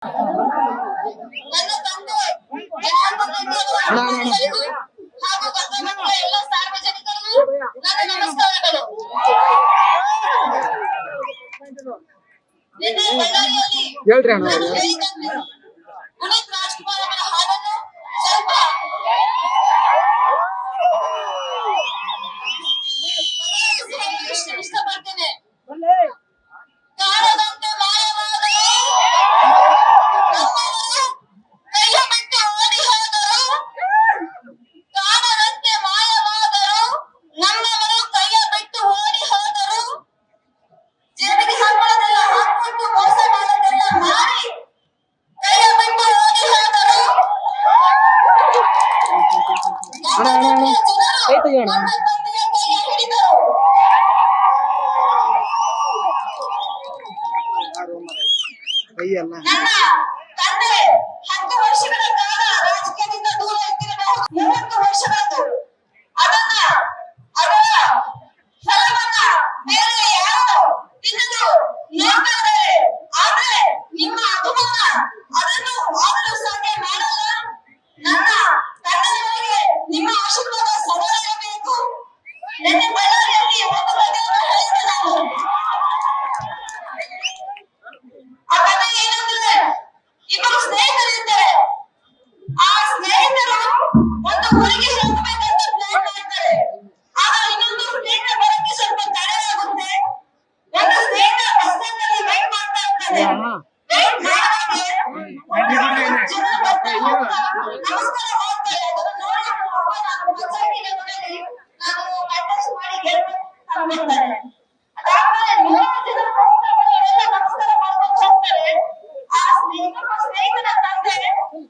ನನ್ನ ತಂದೆ ಹಾಗೂ ಬಂಧುಮಿತ್ರ ಎಲ್ಲ ಸಾರ್ವಜನಿಕರಿಗೂ ನನ್ನ ನಮಸ್ಕಾರಗಳು. ನಿನ್ನೆ ಬಳ್ಳಾರಿಯಲ್ಲಿ ನಾನು ಹೇಳಿದಂತೆ ಪುನೀತ್ ರಾಜ್ಕುಮಾರ್ ಅವರ ಹಾಡನ್ನು ಸ್ವಲ್ಪ ಇಷ್ಟಪಡ್ತೇನೆ. ಕಾಣದಂತೆ ಮಾಯವಾದರು, ಕೈಯ ಬಿಟ್ಟು ಓಡಿ ಹೋದರು. ಕಾಣದಂತೆ ಮಾಯವಾದರು, ನಮ್ಮವರು ಕೈಯ ಬಿಟ್ಟು ಓಡಿ ಹೋದರು. ಜೇಬಿಗೆ ಹಾಕೊಳ್ಳೋದೆಲ್ಲ ಹಾಕೊಂಡು ಮೋಸ ಮಾಡೋದೆಲ್ಲ ಮಾಡಿ ಕೈಯ ಬಿಟ್ಟು ಓಡಿ ಹೋದರು. ಜನರು ನನ್ನ ತಂದೆಯ ಕೈಯ ಹಿಡಿದರು. ನನ್ನ ತಂದೆ 10 ವರ್ಷಗಳ ಕಾಲ ರಾಜಕೀಯದಿಂದ ದೂರ ಇದ್ದಿರಬಹುದು. 30 ವರ್ಷಗಳದ್ದು ಅದರ ಫಲವನ್ನ ಬೇರೆ ಯಾರೋ ತಿನ್ನಲು ನೋಡ್ತಾ ಇದ್ದಾರೆ. ಆದ್ರೆ ನಿಮ್ಮ ಅಭಿಮಾನ ಅದನ್ನು ಆಗಲು ಸಾಧ್ಯ ಮಾಡಲ್ಲ. ನನ್ನ ತಂದೆಯವರಿಗೆ ನಿಮ್ಮ ಆಶೀರ್ವಾದ ಸದಾ ಇರಬೇಕು. ನಿನ್ನೆ ಬಳ್ಳಾರಿಯಲ್ಲಿ ಒಂದು ಕಥೆಯನ್ನು ಹೇಳಿದೆ ನಾನು. ಆ ಕಥೆ ಏನಂದ್ರೆ, ಇಬ್ಬರು ಸ್ನೇಹಿತರಿದ್ದಾರೆ. ಆ ಸ್ನೇಹಿತರು ಒಂದು ಊರಿಗೆ ಹೋಗಬೇಕಂತ ಪ್ಲಾನ್ ಮಾಡ್ತಾರೆ. ಆಗ ಇನ್ನೊಂದು ಸ್ನೇಹಿತ ಬರಕ್ಕೆ ಸ್ವಲ್ಪ ತಡ ಆಗುತ್ತೆ. ಒಂದು ಸ್ನೇಹಿತ ಬಸ್ ಸ್ಟ್ಯಾಂಡ್ ಅಲ್ಲಿ ವೇಟ್ ಮಾಡ್ತಾ ಇರ್ತಾರೆ. ವೇಟ್ ಮಾಡಿದ್ರೆ ಜನ ಬರ್ತಾ ಹೋಗ್ತಾ ನಮಸ್ಕಾರ ಮಾಡ್ತಾರೆ. ಅದನ್ನ ನೋಡಿ ನಾನು ಬಸ್ಸಲ್ಲಿ ನೋಡಿ ನಾನು ಅಡ್ರೆಸ್ ಮಾಡಿ ಹೇಳ್ಬೇಕು ಅಂತಾರೆ. ಅದಾದ್ಮೇಲೆ 100 ಜನ ಹೋಗ್ತಾ ಅವರೆಲ್ಲ ನಮಸ್ಕಾರ ಮಾಡ್ಕೊಂಡು ಹೋಗ್ತಾರೆ. ಆ ಸ್ನೇಹಿತನ ತಂದೆ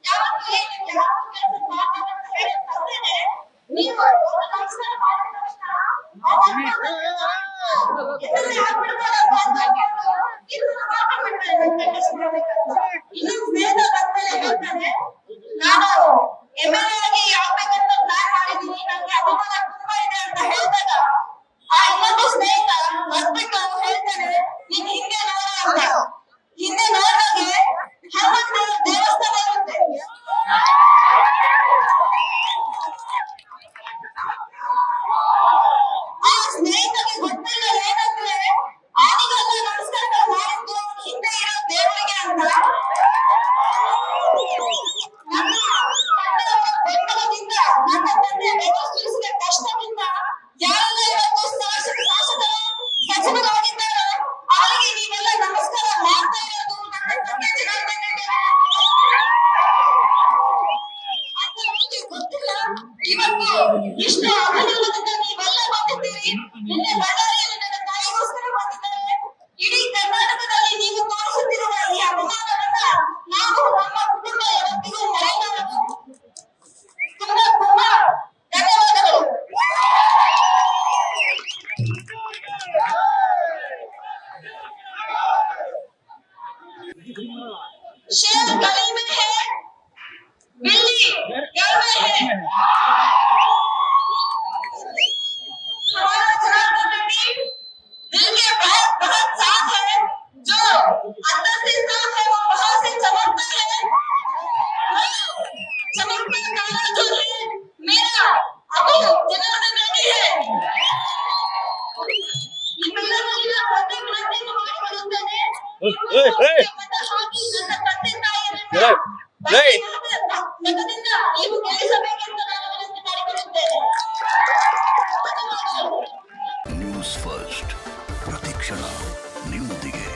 ಯಾವತ್ತೂ ಏನು ಯಾವ ಕೆಲಸ ಮಾಡ್ಬೇಕು ಅಂತ ಹೇಳಿ ತಂದೆನೆ ನೀವು ನಮಸ್ಕಾರ ಮಾಡಿದ ತಕ್ಷಣ ಇನ್ನೊಂದು ಸ್ನೇಹಿತ ಬಂದ್ಮೇಲೆ ಹೇಳ್ತಾನೆ, ನಾನು MLA ಆಗಿ ಆಗ್ಬೇಕಂತ ಪ್ಲಾನ್ ಮಾಡಿದೀನಿ, ನಂಗೆ ಅಭಿಮಾನ ತುಂಬಾ ಇದೆ ಅಂತ ಹೇಳಿದಾಗ ಆ ಇನ್ನೊಂದು ಸ್ನೇಹಿತ ಬಂದ್ಬಿಟ್ಟು ಹೇಳ್ತಾನೆ, ನೀನ್ ಹಿಂದೆ ನೋಡ ಅಂತ. ಹಿಂದೆ ನೋಡಿದಾಗೆ ಹನುಮಂತ ದೇವಸ್ಥಾನ ಇರುತ್ತೆ. ಆ ಸ್ನೇಹಿತರಿಗೆ ಗೊತ್ತಿಲ್ಲ ಏನಂದ್ರೆ ಅವನಿಗೆಲ್ಲ ನಮಸ್ಕಾರಗಳು ಮಾಡಿದ್ದು ಹಿಂದೆ ಇರೋ ದೇವರಿಗೆ ಅಂತ. ನನ್ನ ತಂದೆಯವರ ಬೆಂಬಲದಿಂದ, ನನ್ನ ತಂದೆ ಬೆವರಿಸುವ ಕಷ್ಟದಿಂದ ಯಾರೆಲ್ಲ ಇವತ್ತು ಶಾಸಕರು ಸಚಿವರಾಗಿದ್ದಾರೋ ಅವರಿಗೆ ನೀವೆಲ್ಲ ನಮಸ್ಕಾರ ಮಾಡ್ತಾ ಇರೋದು ನನ್ನ ತಂದೆ ಜನಾರ್ದನನಿಗೆ ಅಂತ ನಿಮಗೆ ಗೊತ್ತಿಲ್ಲ. ಇವತ್ತು ಇಷ್ಟು ಅಭಿಮಾನದಿಂದ ನೀವೆಲ್ಲ ಬಂದಿದ್ದೀರಿ. ನಿನ್ನೆ ಬಳ್ಳಾರಿಯಲ್ಲಿ ನನ್ನ ತಾಯಿಗೋಸ್ಕರ ಬಂದಿದ್ದಾರೆ. ಇಡೀ ಕರ್ನಾಟಕದಲ್ಲಿ ನೀವು ತೋರಿಸುತ್ತಿರುವ ಈ ಅಭಿಮಾನವನ್ನ ನಾವು ನಮ್ಮ ಕುಟುಂಬ ಯಾವತ್ತಿಗೂ ಮರೆಯಲಾರದು. ತುಂಬಾ ತುಂಬಾ ಧನ್ಯವಾದಗಳು. शेर गली में है, बिल्ली घर में है. हमारा जनार्दन रेड्डी दिल के बहुत बहुत साफ है. जो अंदर से साफ है वो बाहर से चमकता है. चमकता काला जो है मेरा अबू जनार्दन रेड्डी है. ನಿಮ್ಮೆಲ್ಲರಿಗೂ ಒಂದೇ ವಿನಂತಿಯನ್ನು ಮಾಡಿಕೊಳ್ಳುತ್ತೇನೆ. ನಗದಿಂದ ನೀವು ಗೆಲ್ಲಿಸಬೇಕೆಂದು ನಾನು ವಿನಂತಿ ಮಾಡಿಕೊಳ್ಳುತ್ತೇನೆ. ನ್ಯೂಸ್ ಫಸ್ಟ್ ಪ್ರತಿಕ್ಷಣ ನಿಮ್ಮೊಂದಿಗೆ.